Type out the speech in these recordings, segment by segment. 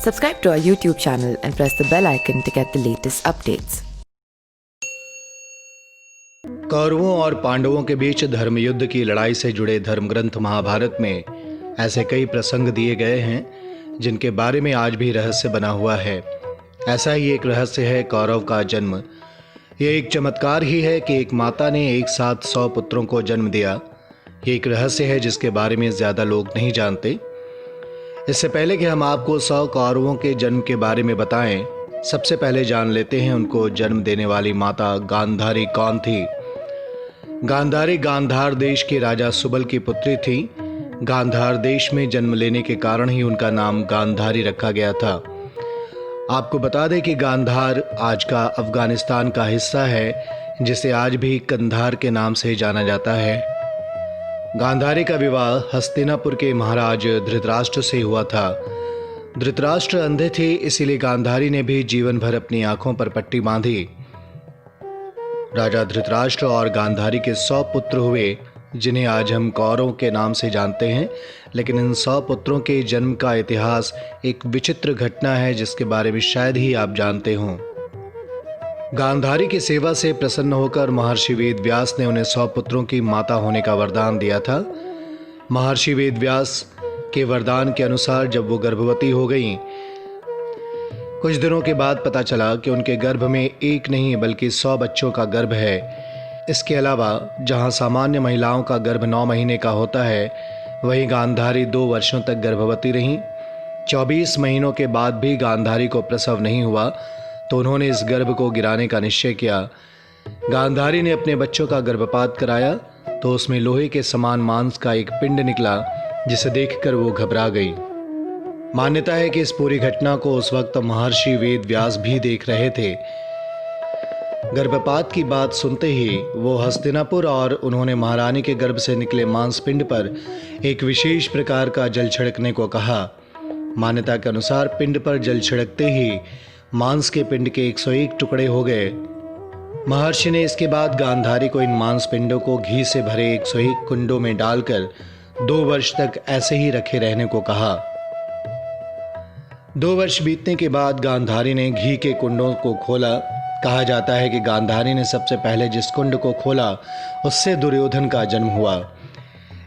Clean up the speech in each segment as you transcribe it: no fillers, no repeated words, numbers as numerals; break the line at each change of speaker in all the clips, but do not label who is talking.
Subscribe to our YouTube channel and press the bell icon to get the latest updates.
कौरवों और पांडवों के बीच धर्मयुद्ध की लड़ाई से जुड़े धर्मग्रंथ महाभारत में ऐसे कई प्रसंग दिए गए हैं जिनके बारे में आज भी रहस्य बना हुआ है। ऐसा ही एक रहस्य है कौरव का जन्म। ये एक चमत्कार ही है कि एक माता ने एक साथ 100 पुत्रों को जन्म दिया। ये एक रहस्य है जिसके बारे में ज़्यादा लोग नहीं जानते। इससे पहले कि हम आपको 100 कौरवों के जन्म के बारे में बताएं, सबसे पहले जान लेते हैं उनको जन्म देने वाली माता गांधारी कौन थी। गांधारी गांधार देश के राजा सुबल की पुत्री थी। गांधार देश में जन्म लेने के कारण ही उनका नाम गांधारी रखा गया था। आपको बता दें कि गांधार आज का अफगानिस्तान का हिस्सा है, जिसे आज भी कंधार के नाम से जाना जाता है। गांधारी का विवाह हस्तिनापुर के महाराज धृतराष्ट्र से हुआ था। धृतराष्ट्र अंधे थे, इसीलिए गांधारी ने भी जीवन भर अपनी आंखों पर पट्टी बांधी। राजा धृतराष्ट्र और गांधारी के 100 पुत्र हुए, जिन्हें आज हम कौरवों के नाम से जानते हैं। लेकिन इन 100 पुत्रों के जन्म का इतिहास एक विचित्र घटना है जिसके बारे में शायद ही आप जानते हों। गांधारी की सेवा से प्रसन्न होकर महर्षि वेदव्यास ने उन्हें 100 पुत्रों की माता होने का वरदान दिया था। महर्षि वेदव्यास के वरदान के अनुसार जब वो गर्भवती हो गईं, कुछ दिनों के बाद पता चला कि उनके गर्भ में एक नहीं बल्कि 100 बच्चों का गर्भ है। इसके अलावा जहां सामान्य महिलाओं का गर्भ 9 महीने का होता है, वहीं गांधारी 2 वर्षों तक गर्भवती रहीं। 24 महीनों के बाद भी गांधारी को प्रसव नहीं हुआ, तो उन्होंने इस गर्भ को गिराने का निश्चय किया। गांधारी ने अपने बच्चों का गर्भपात कराया तो उसमें लोहे के समान मांस का एक पिंड निकला, जिसे देखकर वो घबरा गई। मान्यता है कि इस पूरी घटना को उस वक्त महर्षि वेदव्यास भी देख रहे थे। गर्भपात की बात सुनते ही वो हस्तिनापुर और उन्होंने महारानी के गर्भ से निकले मांसपिंड पर एक विशेष प्रकार का जल छिड़कने को कहा। मान्यता के अनुसार पिंड पर जल छिड़कते ही मांस के पिंड के 101 टुकड़े हो गए। महर्षि ने इसके बाद गांधारी को इन मांसपिंडों को घी से भरे 101 कुंडों में डालकर 2 वर्ष तक ऐसे ही रखे रहने को कहा। 2 वर्ष बीतने के बाद गांधारी ने घी के कुंडों को खोला। कहा जाता है कि गांधारी ने सबसे पहले जिस कुंड को खोला उससे दुर्योधन का जन्म हुआ।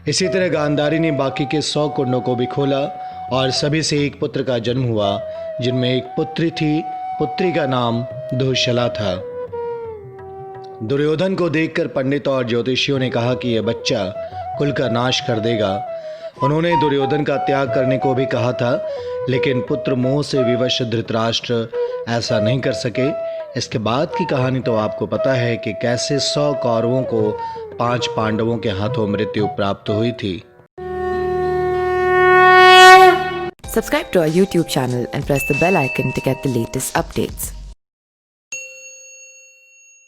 इसी तरह गांधारी ने बाकी के 100 कुंडों को भी खोला और सभी से एक पुत्र का जन्म हुआ, जिनमें एक पुत्री थी। पुत्री का नाम दुःशला था। दुर्योधन को देखकर पंडित और ज्योतिषियों ने कहा कि यह बच्चा कुल का नाश कर देगा। उन्होंने दुर्योधन का त्याग करने को भी कहा था, लेकिन पुत्र मोह से विवश धृतराष्ट्र ऐसा नहीं कर सके। इसके बाद की कहानी तो आपको पता है कि कैसे 100 कौरवों को 5 पांडवों के हाथों मृत्यु प्राप्त हुई थी।
Subscribe to our YouTube channel and press the bell icon to get the latest updates.